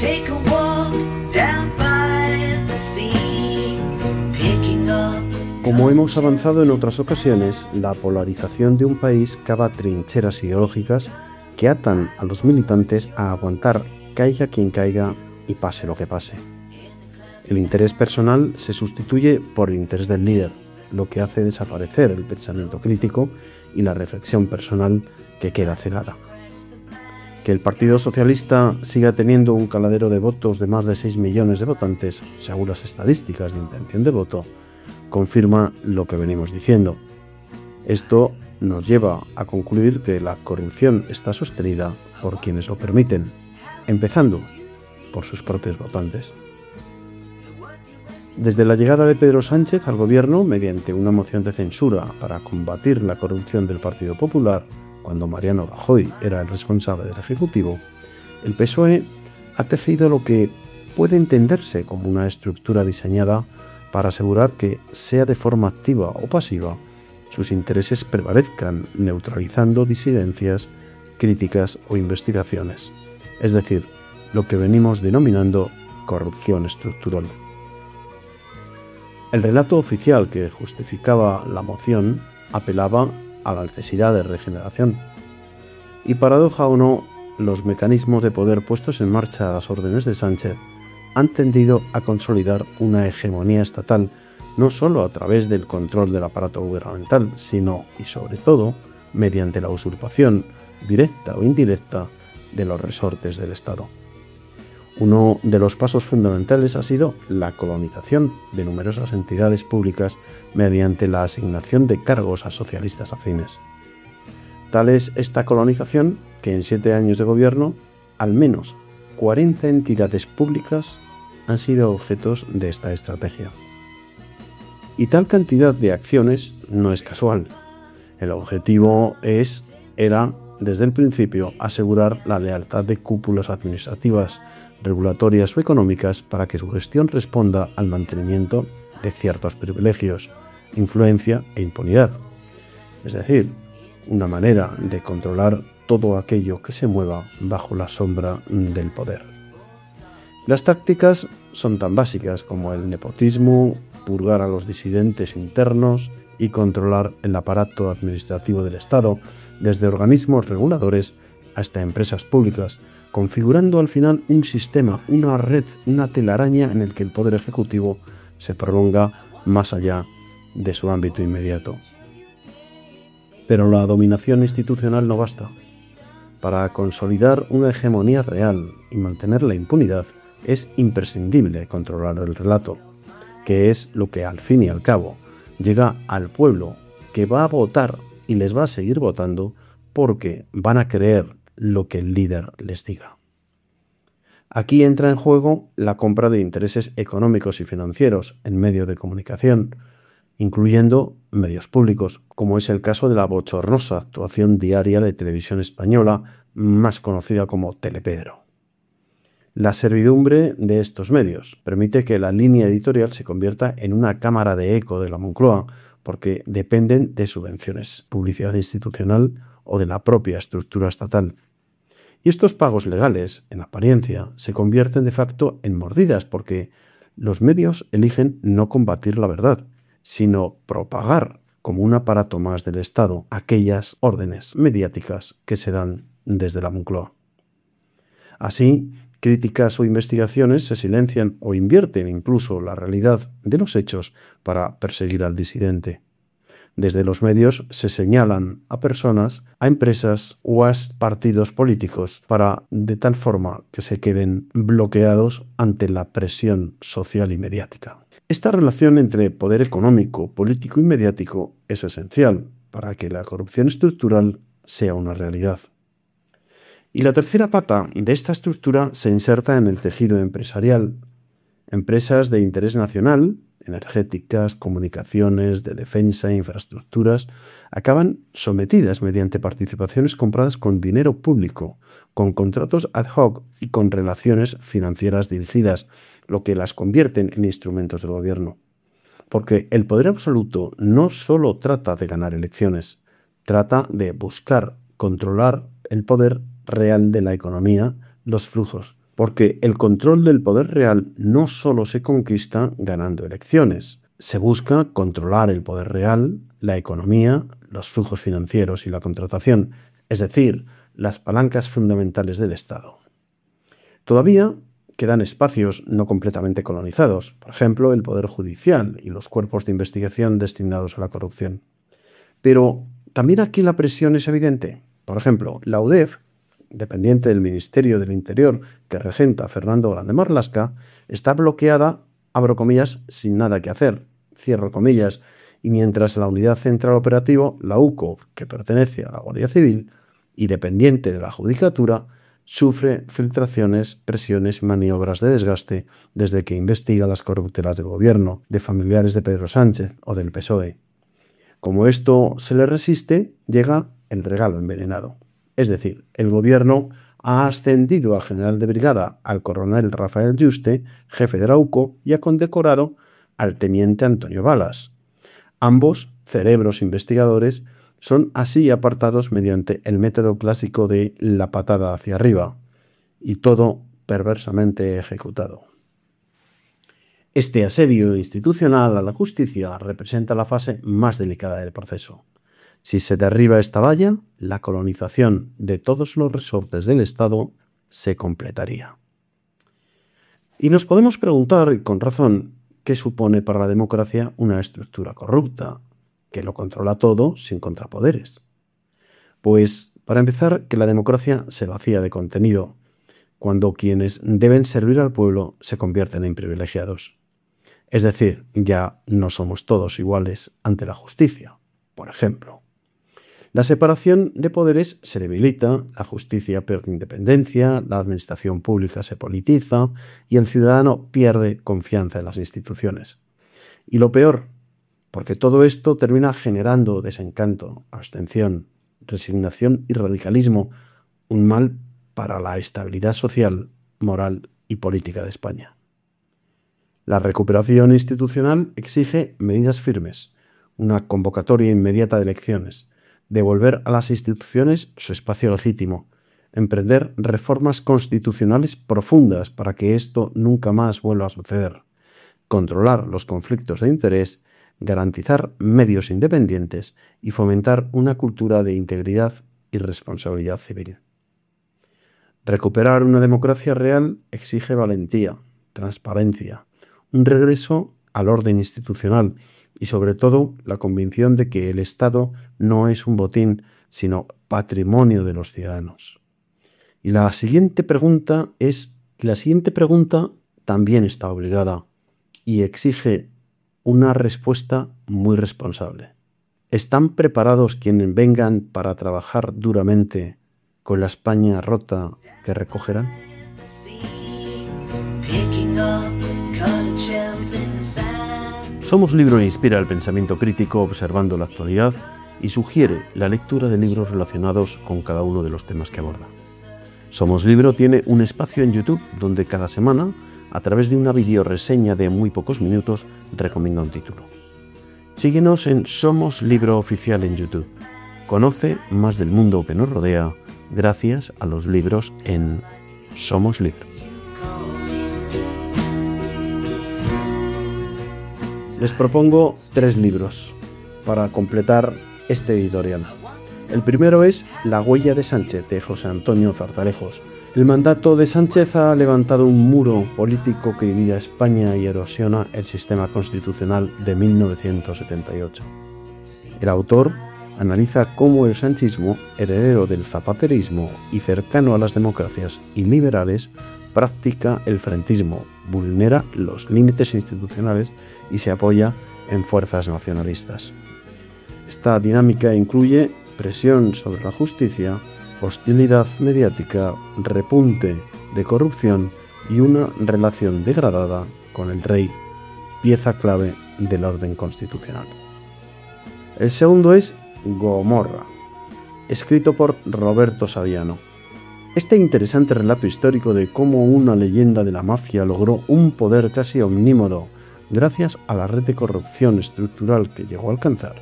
Take a walk down by the sea, picking up. Como hemos avanzado en otras ocasiones, la polarización de un país cava trincheras ideológicas que atan a los militantes a aguantar caiga quien caiga y pase lo que pase. El interés personal se sustituye por el interés del líder, lo que hace desaparecer el pensamiento crítico y la reflexión personal que queda cegada. Que el Partido Socialista siga teniendo un caladero de votos de más de 6 millones de votantes, según las estadísticas de intención de voto, confirma lo que venimos diciendo. Esto nos lleva a concluir que la corrupción está sostenida por quienes lo permiten, empezando por sus propios votantes. Desde la llegada de Pedro Sánchez al gobierno, mediante una moción de censura para combatir la corrupción del Partido Popular, cuando Mariano Rajoy era el responsable del Ejecutivo, el PSOE ha tejido lo que puede entenderse como una estructura diseñada para asegurar que, sea de forma activa o pasiva, sus intereses prevalezcan, neutralizando disidencias, críticas o investigaciones, es decir, lo que venimos denominando corrupción estructural. El relato oficial que justificaba la moción apelaba a la necesidad de regeneración. Y paradoja o no, los mecanismos de poder puestos en marcha a las órdenes de Sánchez han tendido a consolidar una hegemonía estatal no solo a través del control del aparato gubernamental, sino, y sobre todo, mediante la usurpación, directa o indirecta, de los resortes del Estado. Uno de los pasos fundamentales ha sido la colonización de numerosas entidades públicas mediante la asignación de cargos a socialistas afines. Tal es esta colonización que en 7 años de gobierno, al menos 40 entidades públicas han sido objetos de esta estrategia. Y tal cantidad de acciones no es casual. El objetivo era, desde el principio, asegurar la lealtad de cúpulas administrativas, regulatorias o económicas para que su gestión responda al mantenimiento de ciertos privilegios, influencia e impunidad. Es decir, una manera de controlar todo aquello que se mueva bajo la sombra del poder. Las tácticas son tan básicas como el nepotismo, purgar a los disidentes internos y controlar el aparato administrativo del Estado, desde organismos reguladores hasta empresas públicas, configurando al final un sistema, una red, una telaraña en el que el poder ejecutivo se prolonga más allá de su ámbito inmediato. Pero la dominación institucional no basta. Para consolidar una hegemonía real y mantener la impunidad, es imprescindible controlar el relato, que es lo que al fin y al cabo llega al pueblo, que va a votar y les va a seguir votando porque van a creer lo que el líder les diga. Aquí entra en juego la compra de intereses económicos y financieros en medios de comunicación, incluyendo medios públicos, como es el caso de la bochornosa actuación diaria de Televisión Española, más conocida como Telepedro. La servidumbre de estos medios permite que la línea editorial se convierta en una cámara de eco de la Moncloa, porque dependen de subvenciones, publicidad institucional o de la propia estructura estatal. Y estos pagos legales, en apariencia, se convierten de facto en mordidas, porque los medios eligen no combatir la verdad, sino propagar como un aparato más del Estado aquellas órdenes mediáticas que se dan desde la Moncloa. Así, críticas o investigaciones se silencian o invierten incluso la realidad de los hechos para perseguir al disidente. Desde los medios se señalan a personas, a empresas o a partidos políticos de tal forma que se queden bloqueados ante la presión social y mediática. Esta relación entre poder económico, político y mediático es esencial para que la corrupción estructural sea una realidad. Y la tercera pata de esta estructura se inserta en el tejido empresarial. Empresas de interés nacional, energéticas, comunicaciones, de defensa e infraestructuras, acaban sometidas mediante participaciones compradas con dinero público, con contratos ad hoc y con relaciones financieras dirigidas, lo que las convierten en instrumentos del gobierno. Porque el poder absoluto no solo trata de ganar elecciones, trata de buscar controlar el poder real de la economía, los flujos Porque el control del poder real no solo se conquista ganando elecciones. Se busca controlar el poder real, la economía, los flujos financieros y la contratación, es decir, las palancas fundamentales del Estado. Todavía quedan espacios no completamente colonizados, por ejemplo, el poder judicial y los cuerpos de investigación destinados a la corrupción. Pero también aquí la presión es evidente. Por ejemplo, la UDEF, dependiente del Ministerio del Interior que regenta Fernando Grande Marlaska, está bloqueada, abro comillas, sin nada que hacer, cierro comillas, y mientras la Unidad Central Operativa, la UCO, que pertenece a la Guardia Civil y dependiente de la Judicatura, sufre filtraciones, presiones y maniobras de desgaste desde que investiga las corruptelas del gobierno, de familiares de Pedro Sánchez o del PSOE. Como esto se le resiste, llega el regalo envenenado. Es decir, el gobierno ha ascendido a general de brigada al coronel Rafael Yuste, jefe de la UCO, y ha condecorado al teniente Antonio Balas. Ambos, cerebros investigadores, son así apartados mediante el método clásico de la patada hacia arriba, y todo perversamente ejecutado. Este asedio institucional a la justicia representa la fase más delicada del proceso. Si se derriba esta valla, la colonización de todos los resortes del Estado se completaría. Y nos podemos preguntar, y con razón, ¿qué supone para la democracia una estructura corrupta, que lo controla todo sin contrapoderes? Pues, para empezar, que la democracia se vacía de contenido, cuando quienes deben servir al pueblo se convierten en privilegiados. Es decir, ya no somos todos iguales ante la justicia, por ejemplo. La separación de poderes se debilita, la justicia pierde independencia, la administración pública se politiza y el ciudadano pierde confianza en las instituciones. Y lo peor, porque todo esto termina generando desencanto, abstención, resignación y radicalismo, un mal para la estabilidad social, moral y política de España. La recuperación institucional exige medidas firmes, una convocatoria inmediata de elecciones, devolver a las instituciones su espacio legítimo, emprender reformas constitucionales profundas para que esto nunca más vuelva a suceder, controlar los conflictos de interés, garantizar medios independientes y fomentar una cultura de integridad y responsabilidad civil. Recuperar una democracia real exige valentía, transparencia, un regreso al orden institucional y sobre todo la convicción de que el Estado no es un botín, sino patrimonio de los ciudadanos. Y la siguiente pregunta también está obligada y exige una respuesta muy responsable. ¿Están preparados quienes vengan para trabajar duramente con la España rota que recogerán? Somos Libro inspira el pensamiento crítico observando la actualidad y sugiere la lectura de libros relacionados con cada uno de los temas que aborda. Somos Libro tiene un espacio en YouTube donde cada semana, a través de una videoreseña de muy pocos minutos, recomienda un título. Síguenos en Somos Libro Oficial en YouTube. Conoce más del mundo que nos rodea gracias a los libros en Somos Libro. Les propongo 3 libros para completar este editorial. El primero es La huella de Sánchez, de José Antonio Zarzalejos. El mandato de Sánchez ha levantado un muro político que divide a España y erosiona el sistema constitucional de 1978. El autor analiza cómo el sanchismo, heredero del zapaterismo y cercano a las democracias iliberales, practica el frentismo, vulnera los límites institucionales y se apoya en fuerzas nacionalistas. Esta dinámica incluye presión sobre la justicia, hostilidad mediática, repunte de corrupción y una relación degradada con el rey, pieza clave del orden constitucional. El segundo es Gomorra, escrito por Roberto Saviano. Este interesante relato histórico de cómo una leyenda de la mafia logró un poder casi omnímodo gracias a la red de corrupción estructural que llegó a alcanzar.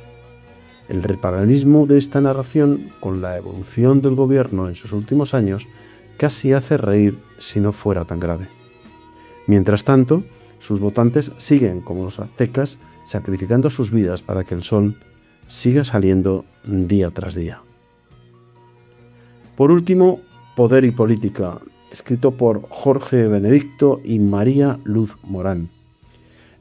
El paralelismo de esta narración con la evolución del gobierno en sus últimos años casi hace reír si no fuera tan grave. Mientras tanto, sus votantes siguen, como los aztecas, sacrificando sus vidas para que el sol siga saliendo día tras día. Por último, Poder y política, escrito por Jorge Benedicto y María Luz Morán.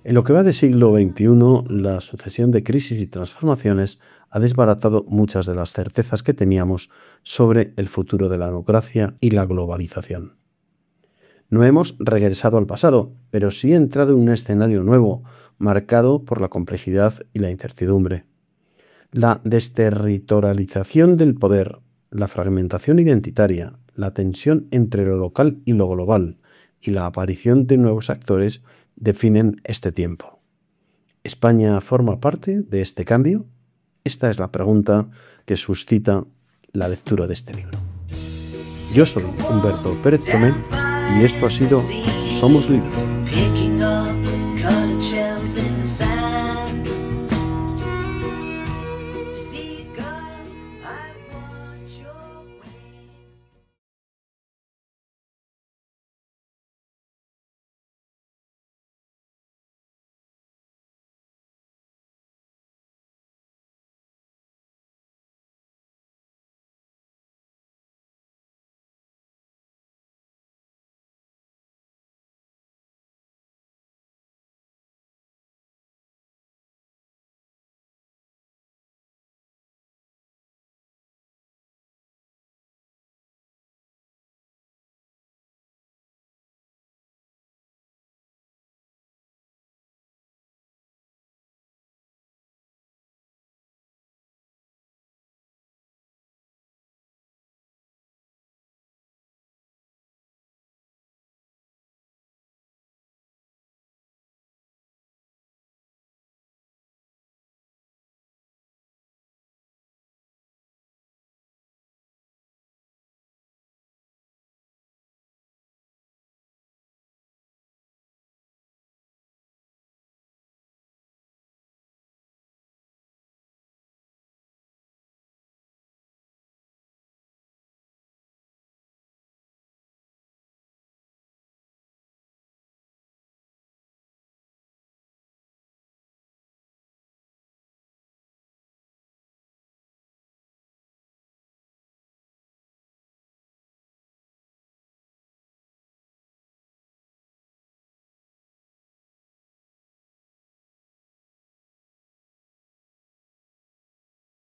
En lo que va de siglo XXI, la sucesión de crisis y transformaciones ha desbaratado muchas de las certezas que teníamos sobre el futuro de la democracia y la globalización. No hemos regresado al pasado, pero sí entrado en un escenario nuevo, marcado por la complejidad y la incertidumbre. La desterritorialización del poder, la fragmentación identitaria, la tensión entre lo local y lo global y la aparición de nuevos actores definen este tiempo. ¿España forma parte de este cambio? Esta es la pregunta que suscita la lectura de este libro. Yo soy Humberto Pérez Tomé y esto ha sido Somos Libros.